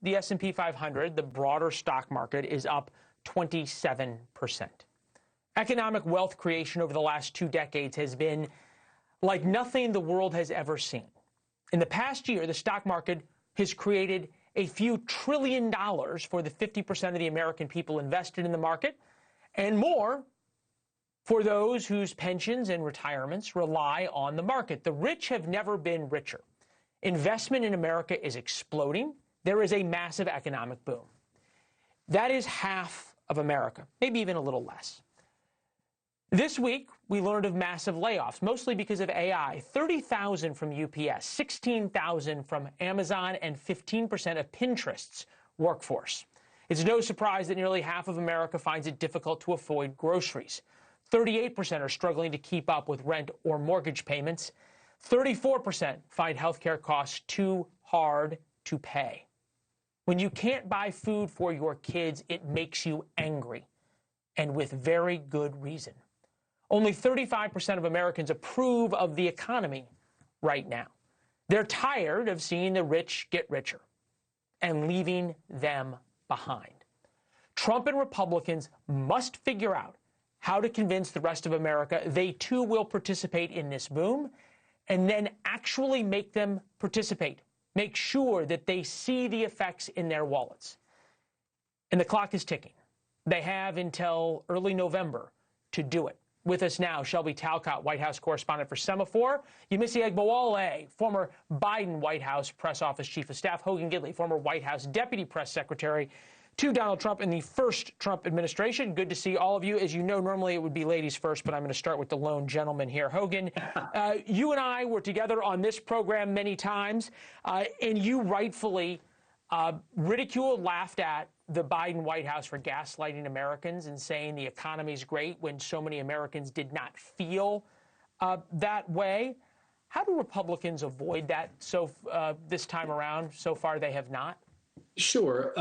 the S&P 500, the broader stock market, is up 27%. Economic wealth creation over the last 2 decades has been like nothing the world has ever seen. In the past year, the stock market has created a few $1 trillion for the 50% of the American people invested in the market, and more for those whose pensions and retirements rely on the market. The rich have never been richer. Investment in America is exploding. There is a massive economic boom. That is half of America, maybe even a little less. This week, we learned of massive layoffs, mostly because of AI. 30,000 from UPS, 16,000 from Amazon, and 15% of Pinterest's workforce. It's no surprise that nearly half of America finds it difficult to afford groceries. 38% are struggling to keep up with rent or mortgage payments. 34% find healthcare costs too hard to pay. When you can't buy food for your kids, it makes you angry, and with very good reason. Only 35% of Americans approve of the economy right now. They're tired of seeing the rich get richer and leaving them behind. Trump and Republicans must figure out how to convince the rest of America they too will participate in this boom, and then actually make them participate. Make sure that they see the effects in their wallets. And the clock is ticking. They have until early November to do it. With us now, Shelby Talcott, White House correspondent for Semafor. Yemisi Egbewole, former Biden White House press office chief of staff. Hogan Gidley, former White House deputy press secretary to Donald Trump in the first Trump administration. Good to see all of you. As you know, normally it would be ladies first, but I'm going to start with the lone gentleman here. Hogan, you and I were together on this program many times, and you rightfully ridiculed, laughed at the Biden White House for gaslighting Americans and saying the economy's great when so many Americans did not feel that way. How do Republicans avoid that this time around? So far, they have not. Sure.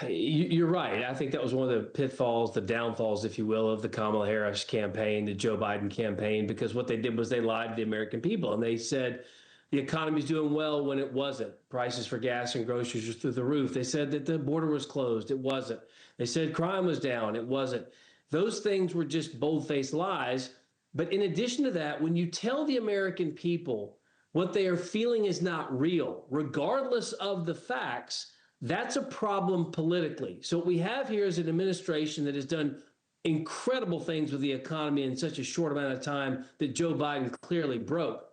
You're right. I think that was one of the pitfalls, the downfalls, if you will, of the Kamala Harris campaign, the Joe Biden campaign, because what they did was they lied to the American people, and they said the economy's doing well when it wasn't. Prices for gas and groceries were through the roof. They said that the border was closed. It wasn't. They said crime was down. It wasn't. Those things were just bold-faced lies. But in addition to that, when you tell the American people what they are feeling is not real, regardless of the facts, that's a problem politically. So what we have here is an administration that has done incredible things with the economy in such a short amount of time that Joe Biden clearly broke.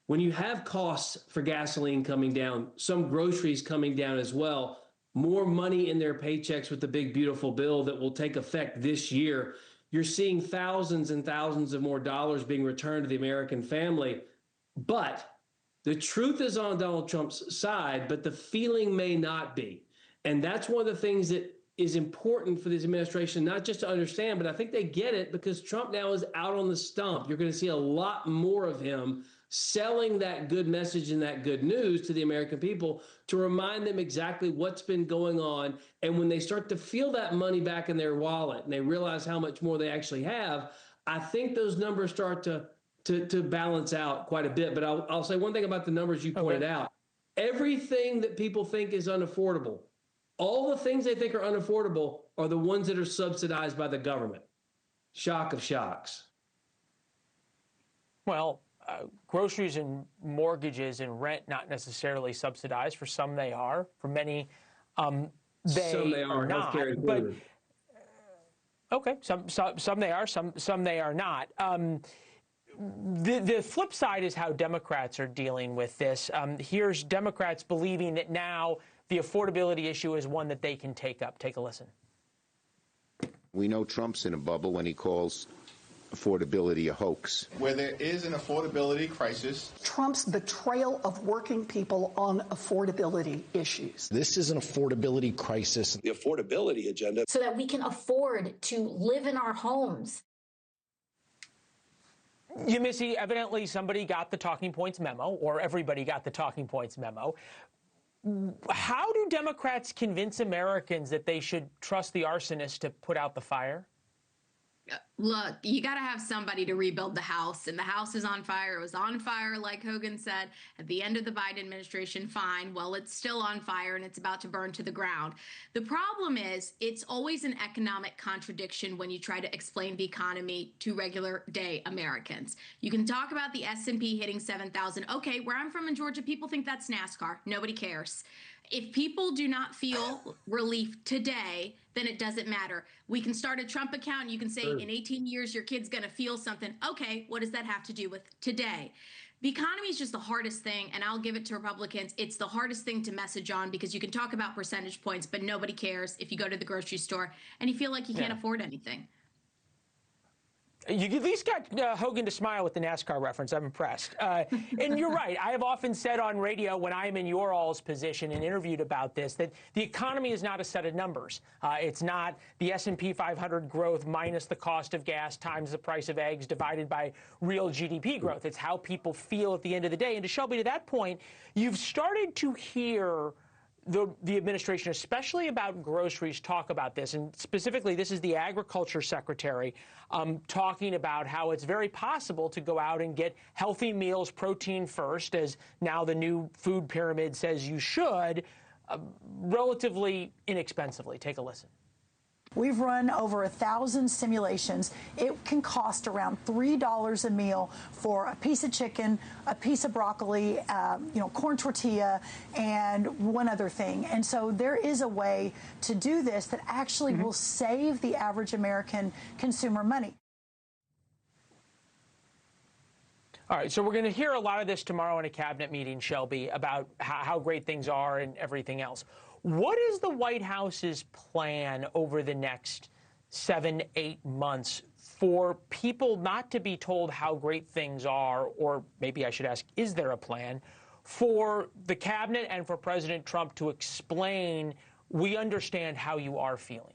When you have costs for gasoline coming down, some groceries coming down as well, more money in their paychecks with the big, beautiful bill that will take effect this year, you're seeing thousands and thousands of more dollars being returned to the American family. But the truth is on Donald Trump's side, but the feeling may not be. And that's one of the things that is important for this administration, not just to understand, but I think they get it because Trump now is out on the stump. You're going to see a lot more of him selling that good message and that good news to the American people to remind them exactly what's been going on. And when they start to feel that money back in their wallet and they realize how much more they actually have, I think those numbers start to balance out quite a bit. But I'll say one thing about the numbers you pointed out. Everything that people think is unaffordable, all the things they think are unaffordable are the ones that are subsidized by the government. Shock of shocks. Well, groceries and mortgages and rent not necessarily subsidized. For some they are. For many, they are not. Healthcare included. But okay, some they are, some they are not. The flip side is how Democrats are dealing with this. Here's Democrats believing that now the affordability issue is one that they can take up. Take a listen. We know Trump's in a bubble when he calls affordability a hoax. Where there is an affordability crisis. Trump's betrayal of working people on affordability issues. This is an affordability crisis. The affordability agenda. So that we can afford to live in our homes. Yemisi, evidently somebody got the talking points memo, or everybody got the talking points memo. How do Democrats convince Americans that they should trust the arsonist to put out the fire? Look, you got to have somebody to rebuild the house, and the house is on fire. It was on fire, like Hogan said, at the end of the Biden administration. Fine. Well, it's still on fire and it's about to burn to the ground. The problem is it's always an economic contradiction when you try to explain the economy to regular day Americans. You can talk about the S&P hitting 7,000. Okay, where I'm from in Georgia, people think that's NASCAR. Nobody cares. If people do not feel relief today, then it doesn't matter. We can start a Trump account. You can say in 18 years, your kid's going to feel something. Okay, what does that have to do with today? The economy is just the hardest thing, and I'll give it to Republicans. It's the hardest thing to message on because you can talk about percentage points, but nobody cares if you go to the grocery store and you feel like you can't afford anything. You at least got Hogan to smile with the NASCAR reference. I'm impressed. And you're right. I have often said on radio when I'm in your all's position and interviewed about this that the economy is not a set of numbers. It's not the S&P 500 growth minus the cost of gas times the price of eggs divided by real GDP growth. It's how people feel at the end of the day. And to Shelby, to that point, you've started to hear the administration, especially about groceries, talk about this. And specifically, this is the Agriculture Secretary talking about how it's very possible to go out and get healthy meals, protein first, as now the new food pyramid says you should, relatively inexpensively. Take a listen. We've run over 1,000 simulations. It can cost around $3 a meal for a piece of chicken, a piece of broccoli, corn tortilla, and one other thing. And so there is a way to do this that actually will save the average American consumer money. All right, so we're going to hear a lot of this tomorrow in a cabinet meeting, Shelby, about how great things are and everything else. What is the White House's plan over the next 7-8 months for people not to be told how great things are, or maybe I should ask, is there a plan for the cabinet and for President Trump to explain, we understand how you are feeling?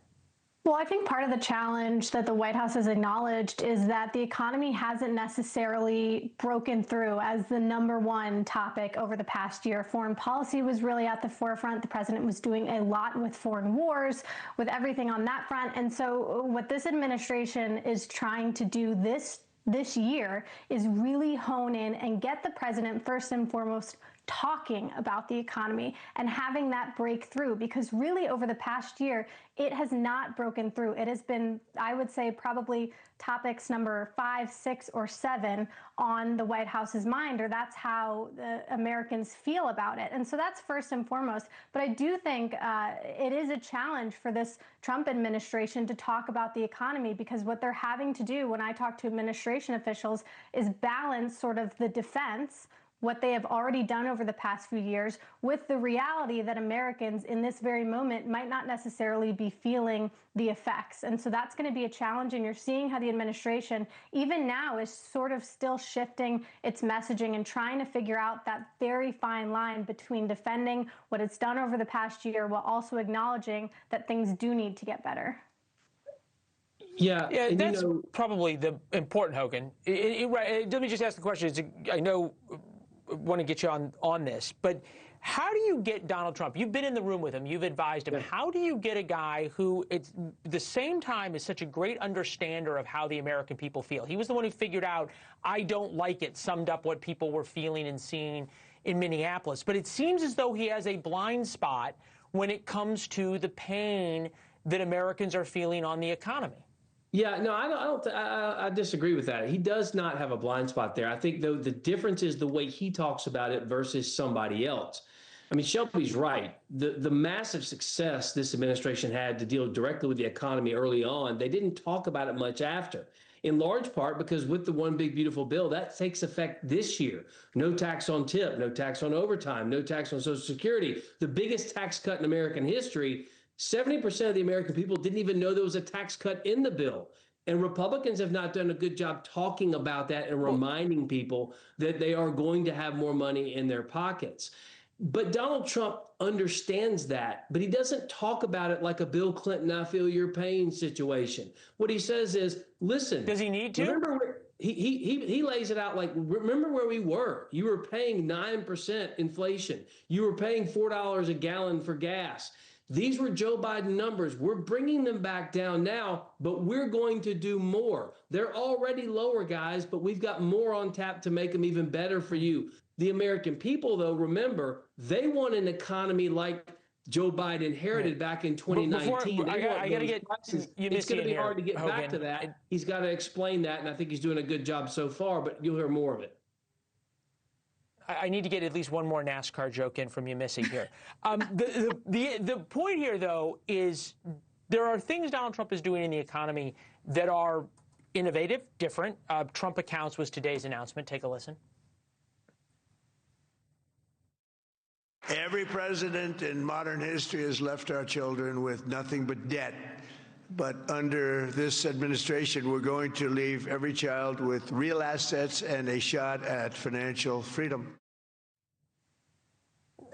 Well, I think part of the challenge that the White House has acknowledged is that the economy hasn't necessarily broken through as the #1 topic over the past year. Foreign policy was really at the forefront. The president was doing a lot with foreign wars, with everything on that front. And so what this administration is trying to do this year is really hone in and get the president first and foremost talking about the economy and having that breakthrough, because really over the past year, it has not broken through. It has been, I would say, probably topics number 5, 6, or 7 on the White House's mind, or that's how the Americans feel about it. And so that's first and foremost. But I do think it is a challenge for this Trump administration to talk about the economy, because what they're having to do when I talk to administration officials is balance sort of the defense, what they have already done over the past few years, with the reality that Americans in this very moment might not necessarily be feeling the effects. And so that's going to be a challenge. And you're seeing how the administration, even now, is sort of still shifting its messaging and trying to figure out that very fine line between defending what it's done over the past year while also acknowledging that things do need to get better. Yeah, that's probably the important, Hogan. Let me just ask the question. I want to get you on this, but how do you get Donald Trump? You've been in the room with him. You've advised him. How do you get a guy who, at the same time, is such a great understander of how the American people feel? He was the one who figured out, I don't like it, summed up what people were feeling and seeing in Minneapolis. But it seems as though he has a blind spot when it comes to the pain that Americans are feeling on the economy. Yeah, no, I disagree with that. He does not have a blind spot there. I think, though, the difference is the way he talks about it versus somebody else. I mean, Shelby's right. The massive success this administration had to deal directly with the economy early on, they didn't talk about it much after, in large part because with the One Big Beautiful Bill, that takes effect this year. No tax on tip, no tax on overtime, no tax on Social Security, the biggest tax cut in American history. 70% of the American people didn't even know there was a tax cut in the bill. And Republicans have not done a good job talking about that and reminding people that they are going to have more money in their pockets. But Donald Trump understands that, but he doesn't talk about it like a Bill Clinton, I feel your pain situation. What he says is, listen. Does he need to? Remember, he lays it out like, remember where we were. You were paying 9% inflation. You were paying $4 a gallon for gas. These were Joe Biden numbers. We're bringing them back down now, but we're going to do more. They're already lower, guys, but we've got more on tap to make them even better for you. The American people, though, remember, they want an economy like Joe Biden inherited back in 2019. I got to get it's going to be hard to get back to that. He's got to explain that, and I think he's doing a good job so far, but you'll hear more of it. I need to get at least one more NASCAR joke in from Yemisi here. The point here, though, is there are things Donald Trump is doing in the economy that are innovative, different. Trump accounts was today's announcement. Take a listen. Every president in modern history has left our children with nothing but debt. But under this administration, we're going to leave every child with real assets and a shot at financial freedom.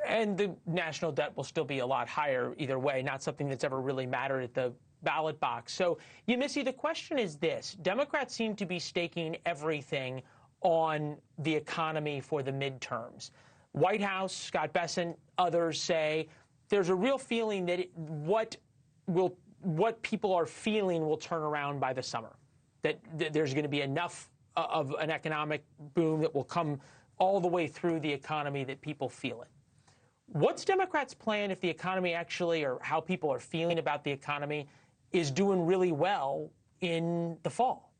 And the national debt will still be a lot higher either way, not something that's ever really mattered at the ballot box. So, Yemisi, the question is this. Democrats seem to be staking everything on the economy for the midterms. White House, Scott Bessent, others say there's a real feeling that what people are feeling will turn around by the summer, that there's going to be enough of an economic boom that will come all the way through the economy that people feel it. What's Democrats' plan if the economy actually, or how people are feeling about the economy, is doing really well in the fall?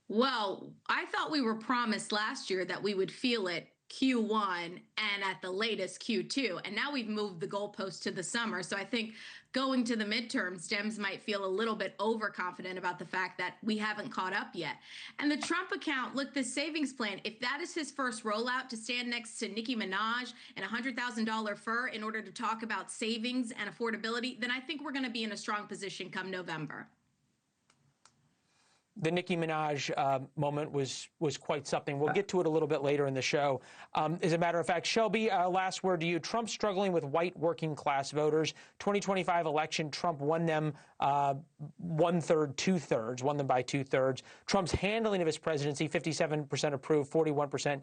Well, I thought we were promised last year that we would feel it Q1 and at the latest Q2. And now we've moved the goalpost to the summer. So I think going to the midterms, Dems might feel a little bit overconfident about the fact that we haven't caught up yet. And the Trump account, look, the savings plan, if that is his first rollout to stand next to Nicki Minaj and a $100,000 fur in order to talk about savings and affordability, then I think we're going to be in a strong position come November. The Nicki Minaj moment was quite something. We'll get to it a little bit later in the show. As a matter of fact, Shelby, last word to you. Trump struggling with white working class voters. 2025 election, Trump won them one-third, two-thirds, won them by two-thirds. Trump's handling of his presidency, 57% approved, 41%.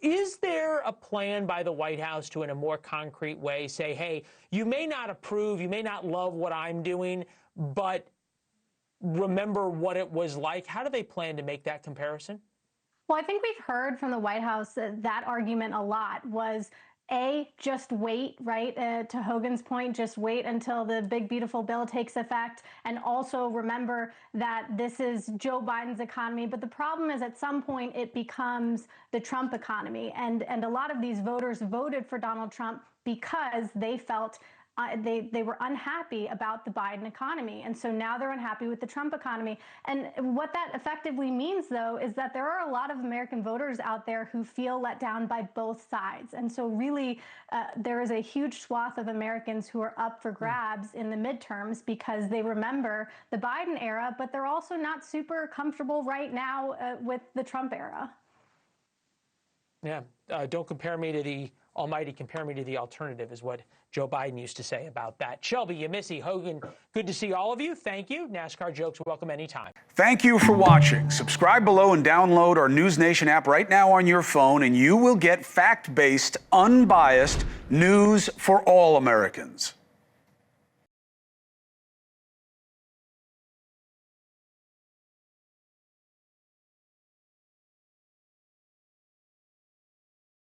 Is there a plan by the White House to, in a more concrete way, say, hey, you may not approve, you may not love what I'm doing, but remember what it was like? How do they plan to make that comparison? Well, I think we've heard from the White House that argument a lot was, just wait, right? To Hogan's point, just wait until the big, beautiful bill takes effect. And also remember that this is Joe Biden's economy. But the problem is at some point it becomes the Trump economy. And a lot of these voters voted for Donald Trump because they felt they were unhappy about the Biden economy. And so now they're unhappy with the Trump economy. And what that effectively means, though, is that there are a lot of American voters out there who feel let down by both sides. And so really, there is a huge swath of Americans who are up for grabs in the midterms because they remember the Biden era, but they're also not super comfortable right now with the Trump era. Yeah, don't compare me to the almighty, compare me to the alternative is what Joe Biden used to say about that. Shelby, Yemisi, Hogan, good to see all of you. Thank you. NASCAR jokes welcome anytime. Thank you for watching. Subscribe below and download our NewsNation app right now on your phone, and you will get fact-based, unbiased news for all Americans.